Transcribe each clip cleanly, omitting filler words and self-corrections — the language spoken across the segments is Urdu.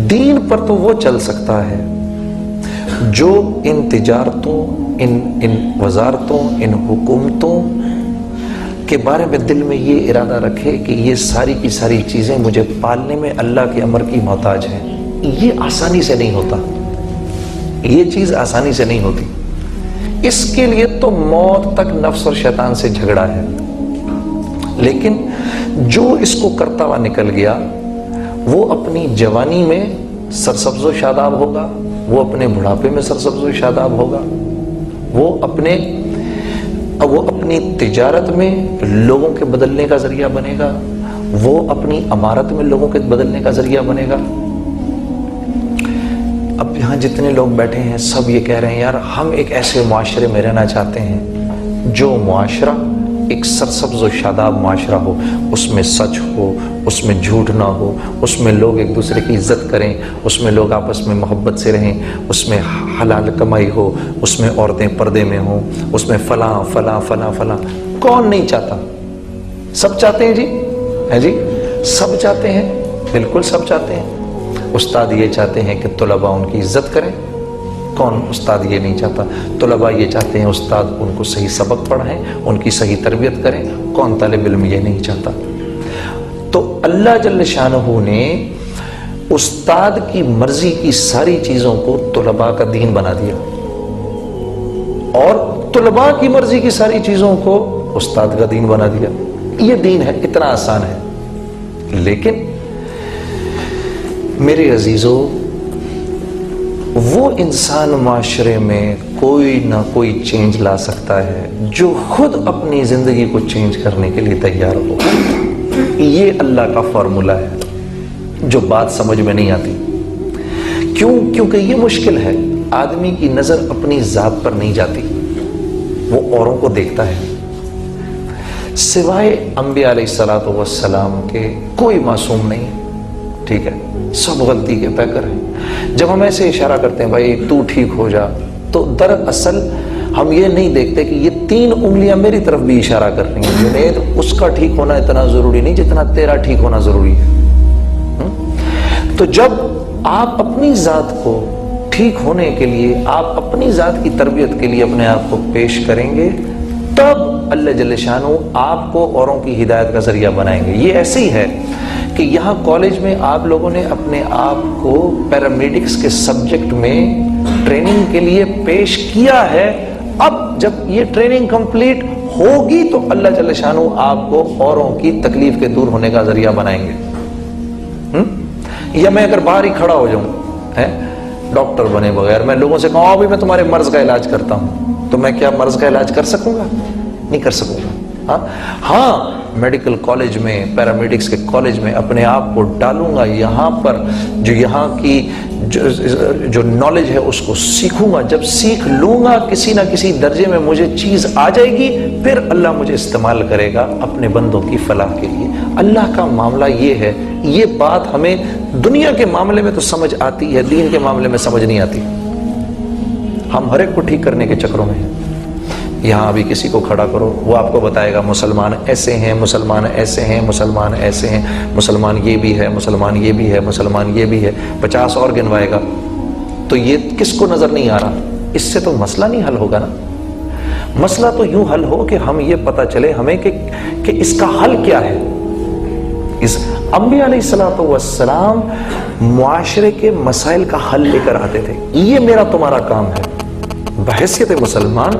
دین پر تو وہ چل سکتا ہے جو ان تجارتوں، ان وزارتوں، ان حکومتوں کے بارے میں دل میں یہ ارادہ رکھے کہ یہ ساری کی ساری چیزیں مجھے پالنے میں اللہ کے امر کی محتاج ہیں۔ یہ آسانی سے نہیں ہوتا، یہ چیز آسانی سے نہیں ہوتی۔ اس کے لیے تو موت تک نفس اور شیطان سے جھگڑا ہے۔ لیکن جو اس کو کرتا ہوا نکل گیا وہ اپنی جوانی میں سرسبز و شاداب ہوگا، وہ اپنے بڑھاپے میں سرسبز و شاداب ہوگا، وہ اپنی تجارت میں لوگوں کے بدلنے کا ذریعہ بنے گا، وہ اپنی عمارت میں لوگوں کے بدلنے کا ذریعہ بنے گا۔ اب یہاں جتنے لوگ بیٹھے ہیں سب یہ کہہ رہے ہیں یار ہم ایک ایسے معاشرے میں رہنا چاہتے ہیں جو معاشرہ ایک سرسبز و شاداب معاشرہ ہو، اس میں سچ ہو، اس میں جھوٹ نہ ہو، اس میں لوگ ایک دوسرے کی عزت کریں، اس میں لوگ آپس میں محبت سے رہیں، اس میں حلال کمائی ہو، اس میں عورتیں پردے میں ہوں، اس میں فلاں فلاں فلاں فلاں۔ کون نہیں چاہتا؟ سب چاہتے ہیں جی، ہے جی، سب چاہتے ہیں، بالکل سب چاہتے ہیں۔ استاد یہ چاہتے ہیں کہ طلباء ان کی عزت کریں، کون استاد یہ نہیں چاہتا؟ طلباء یہ چاہتے ہیں استاد ان کو صحیح سبق پڑھائیں، ان کی صحیح تربیت کریں، کون طالب علم یہ نہیں چاہتا؟ تو اللہ جل شانہ نے استاد کی مرضی کی ساری چیزوں کو طلباء کا دین بنا دیا، اور طلباء کی مرضی کی ساری چیزوں کو استاد کا دین بنا دیا۔ یہ دین ہے، اتنا آسان ہے۔ لیکن میرے عزیزو، وہ انسان معاشرے میں کوئی نہ کوئی چینج لا سکتا ہے جو خود اپنی زندگی کو چینج کرنے کے لیے تیار ہو۔ یہ اللہ کا فارمولہ ہے جو بات سمجھ میں نہیں آتی۔ کیونکہ یہ مشکل ہے۔ آدمی کی نظر اپنی ذات پر نہیں جاتی، وہ اوروں کو دیکھتا ہے۔ سوائے انبیاء علیہ السلام کے کوئی معصوم نہیں ہے، ٹھیک ہے؟ سب غلطی کے پیکر ہیں۔ جب ہم ایسے اشارہ کرتے ہیں بھائی تو ٹھیک ہو جا، تو دراصل ہم یہ نہیں دیکھتے کہ یہ 3 انگلیاں میری طرف بھی اشارہ کر رہی ہیں۔ جنید، اس کا ٹھیک ہونا اتنا ضروری نہیں جتنا تیرا ٹھیک ہونا ضروری ہے۔ تو جب آپ اپنی ذات کو ٹھیک ہونے کے لیے، آپ اپنی ذات کی تربیت کے لیے اپنے آپ کو پیش کریں گے، تب اللہ جل شانہ آپ کو اوروں کی ہدایت کا ذریعہ بنائیں گے۔ یہ ایسے ہی ہے کہ یہاں کالج میں آپ لوگوں نے اپنے آپ کو پیرامیڈکس کے سبجیکٹ میں ٹریننگ کے لیے پیش کیا ہے۔ اب جب یہ ٹریننگ کمپلیٹ ہوگی تو اللہ جل شانہ آپ کو اوروں کی تکلیف کے دور ہونے کا ذریعہ بنائیں گے۔ یا میں اگر باہر ہی کھڑا ہو جاؤں، ڈاکٹر بنے بغیر، میں لوگوں سے کہوں ابھی میں تمہارے مرض کا علاج کرتا ہوں، تو میں کیا مرض کا علاج کر سکوں گا؟ نہیں کر سکوں گا۔ ہاں، میڈیکل کالج میں، پیرامیڈکس کے کالج میں اپنے آپ کو ڈالوں گا، یہاں پر جو یہاں کی جو نالج ہے اس کو سیکھوں گا۔ جب سیکھ لوں گا کسی نہ کسی درجے میں مجھے چیز آ جائے گی، پھر اللہ مجھے استعمال کرے گا اپنے بندوں کی فلاح کے لیے۔ اللہ کا معاملہ یہ ہے۔ یہ بات ہمیں دنیا کے معاملے میں تو سمجھ آتی ہے، دین کے معاملے میں سمجھ نہیں آتی۔ ہم ہر ایک کو ٹھیک کرنے کے چکروں میں ہیں۔ یہاں ابھی کسی کو کھڑا کرو، وہ آپ کو بتائے گا مسلمان ایسے ہیں، مسلمان ایسے ہیں، مسلمان ایسے ہیں، مسلمان یہ بھی ہے، مسلمان یہ بھی ہے، مسلمان یہ بھی ہے، 50 اور گنوائے گا۔ تو یہ کس کو نظر نہیں آ رہا؟ اس سے تو مسئلہ نہیں حل ہوگا نا۔ مسئلہ تو یوں حل ہو کہ ہم یہ پتہ چلے ہمیں کہ اس کا حل کیا ہے۔ اس انبیاء علیہ السلام معاشرے کے مسائل کا حل لے کر آتے تھے۔ یہ میرا تمہارا کام ہے۔ بحیثیت مسلمان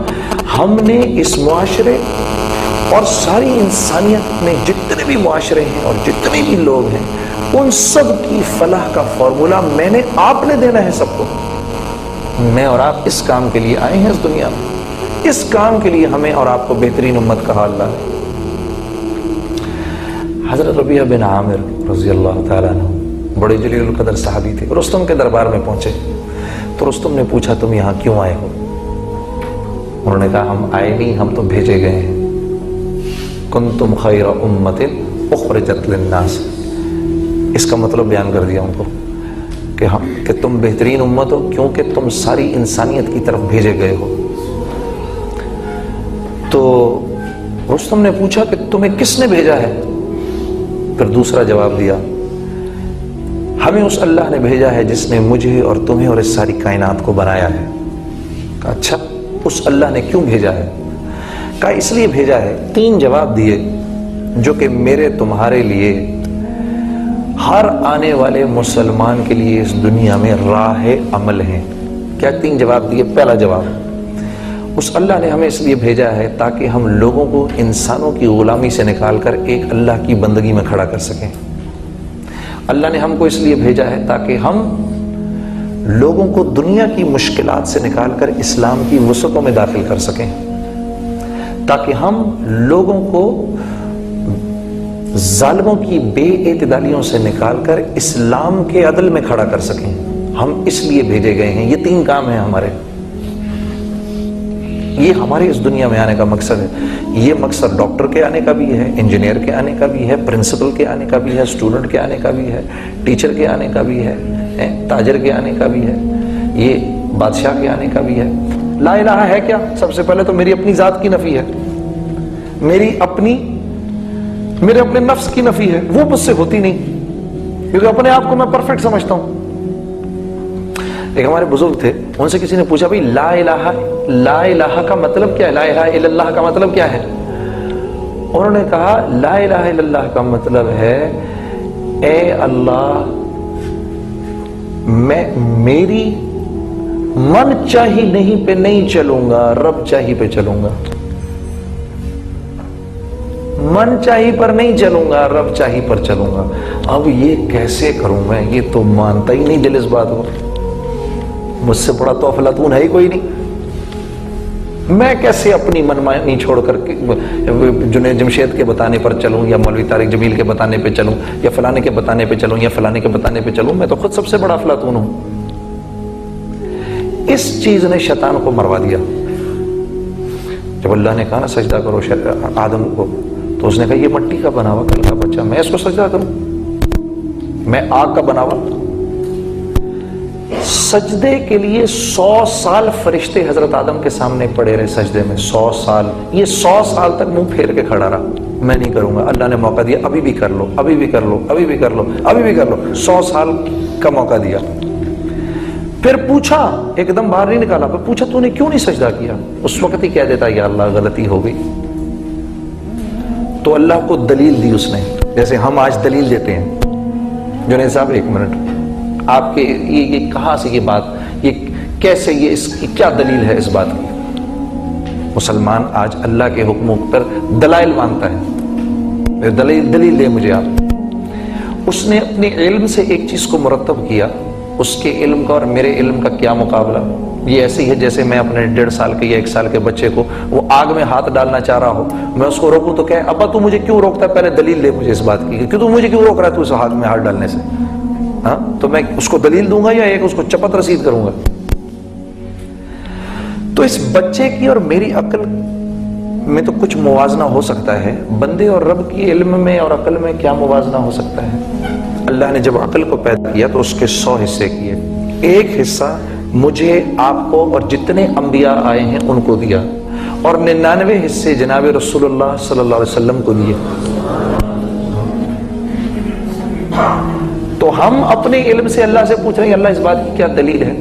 ہم نے اس معاشرے اور ساری انسانیت میں جتنے بھی معاشرے ہیں اور جتنے بھی لوگ ہیں، ان سب کی فلاح کا فارمولہ میں نے، آپ نے دینا ہے سب کو۔ میں اور آپ اس کام کے لیے آئے ہیں اس دنیا میں، اس کام کے لیے ہمیں اور آپ کو بہترین امت کہا اللہ نے۔ حضرت ربیعہ بن عامر رضی اللہ تعالیٰ عنہ بڑے جلیل القدر صحابی تھے، رستم کے دربار میں پہنچے تو رستم نے پوچھا تم یہاں کیوں آئے ہو؟ انہوں نے کہا ہم آئے نہیں، ہم تو بھیجے گئے ہیں۔ کنتم خیر امت اخرجت للناس، اس کا مطلب بیان کر دیا ان کو کہ تم بہترین امت ہو کیونکہ تم ساری انسانیت کی طرف بھیجے گئے ہو۔ تو رستم نے پوچھا کہ تمہیں کس نے بھیجا ہے؟ پھر دوسرا جواب دیا، ہمیں اس اللہ نے بھیجا ہے جس نے مجھے اور تمہیں اور اس ساری کائنات کو بنایا ہے۔ کہا اچھا اس اللہ نے کیوں بھیجا ہے؟ کہا اس لیے بھیجا ہے۔ 3 جواب دیے جو کہ میرے تمہارے لیے، ہر آنے والے مسلمان کے لیے اس دنیا میں راہ عمل ہیں۔ کیا 3 جواب دیے؟ پہلا جواب، اس اللہ نے ہمیں اس لیے بھیجا ہے تاکہ ہم لوگوں کو انسانوں کی غلامی سے نکال کر ایک اللہ کی بندگی میں کھڑا کر سکیں۔ اللہ نے ہم کو اس لیے بھیجا ہے تاکہ ہم لوگوں کو دنیا کی مشکلات سے نکال کر اسلام کی وسعتوں میں داخل کر سکیں، تاکہ ہم لوگوں کو ظالموں کی بے اعتدالیوں سے نکال کر اسلام کے عدل میں کھڑا کر سکیں۔ ہم اس لیے بھیجے گئے ہیں۔ یہ 3 کام ہیں ہمارے، یہ ہمارے اس دنیا میں آنے کا مقصد ہے۔ یہ مقصد ڈاکٹر کے آنے کا بھی ہے، انجینئر کے آنے کا بھی ہے، پرنسپل کے آنے کا بھی ہے، اسٹوڈنٹ کے آنے کا بھی ہے، ٹیچر کے آنے کا بھی ہے، تاجر کے آنے کا بھی ہے، یہ بادشاہ کے آنے کا بھی ہے۔ لا الہ ہے کیا؟ سب سے پہلے تو میری اپنی ذات کی نفی ہے، میرے اپنے نفس کی نفی ہے، وہ مجھ سے ہوتی نہیں، کیونکہ اپنے آپ کو میں پرفیکٹ سمجھتا ہوں۔ ایک ہمارے بزرگ تھے، ان سے کسی نے پوچھا بھائی لا الہ کا مطلب کیا ہے؟ لا الہ الا اللہ کا مطلب کیا ہے؟ انہوں نے کہا لا الہ الا اللہ کا مطلب ہے اے اللہ میں میری من چاہی نہیں پہ نہیں چلوں گا، رب چاہی پہ چلوں گا۔ من چاہی پر نہیں چلوں گا، رب چاہی پر چلوں گا۔ اب یہ کیسے کروں میں؟ یہ تو مانتا ہی نہیں دل اس بات کو، مجھ سے بڑا تو افلاطون ہے ہی کوئی نہیں۔ میں کیسے اپنی منمانی چھوڑ کر جنید جمشید کے بتانے پر چلوں، یا مولوی طارق جمیل کے بتانے پہ چلوں، یا فلانے کے بتانے پہ چلوں، یا فلانے کے بتانے پہ چلوں؟ میں تو خود سب سے بڑا افلاطون ہوں۔ اس چیز نے شیطان کو مروا دیا۔ جب اللہ نے کہا نا سجدہ کرو آدم کو، تو اس نے کہا یہ مٹی کا بنا ہوا کل کا بچہ، میں اس کو سجدہ کروں؟ میں آگ کا بنا ہوا؟ سجدے کے لیے 100 سال فرشتے حضرت آدم کے سامنے پڑے رہے سجدے میں، 100 سال۔ یہ 100 سال تک منہ پھیر کے کھڑا رہا، میں نہیں کروں گا۔ اللہ نے موقع دیا، ابھی بھی کر لو، ابھی بھی کر لو، ابھی بھی کر لو، ابھی بھی کر لو۔ 100 سال کا موقع دیا۔ پھر پوچھا، ایک دم باہر نہیں نکالا، پھر پوچھا تو نے کیوں نہیں سجدہ کیا؟ اس وقت ہی کہہ دیتا یا اللہ غلطی ہو گئی۔ تو اللہ کو دلیل دی اس نے، جیسے ہم آج دلیل دیتے ہیں۔ جنید صاحب 1 منٹ، آپ کے یہ کہاں سے یہ بات، یہ کیسے، یہ اس کی کیا دلیل ہے اس بات کی؟ مسلمان آج اللہ کے حکموں پر دلائل مانگتا ہے، دلیل دے مجھے آپ۔ اس نے اپنے علم سے ایک چیز کو مرتب کیا، اس کے علم کا اور میرے علم کا کیا مقابلہ؟ یہ ایسی ہے جیسے میں اپنے 1.5 سال کے یا 1 سال کے بچے کو وہ آگ میں ہاتھ ڈالنا چاہ رہا ہو، میں اس کو روکوں تو کہ ابا تو مجھے کیوں روکتا ہے؟ پہلے دلیل دے مجھے اس بات کی کہ تو مجھے کیوں روک رہا ہے تو اس آگ میں ہاتھ ڈالنے سے؟ ہاں تو میں اس کو دلیل دوں گا یا ایک اس کو چپت رسید کروں گا؟ تو اس بچے کی اور میری عقل میں تو کچھ موازنہ ہو سکتا ہے، بندے اور رب کی علم میں اور عقل میں کیا موازنہ ہو سکتا ہے؟ اللہ نے جب عقل کو پیدا کیا تو اس کے 100 حصے کیے، ایک حصہ مجھے، آپ کو اور جتنے انبیاء آئے ہیں ان کو دیا، اور 99 حصے جناب رسول اللہ صلی اللہ علیہ وسلم کو دیے۔ تو ہم اپنے علم سے اللہ سے پوچھ رہے ہیں اللہ اس بات کی کیا دلیل ہے؟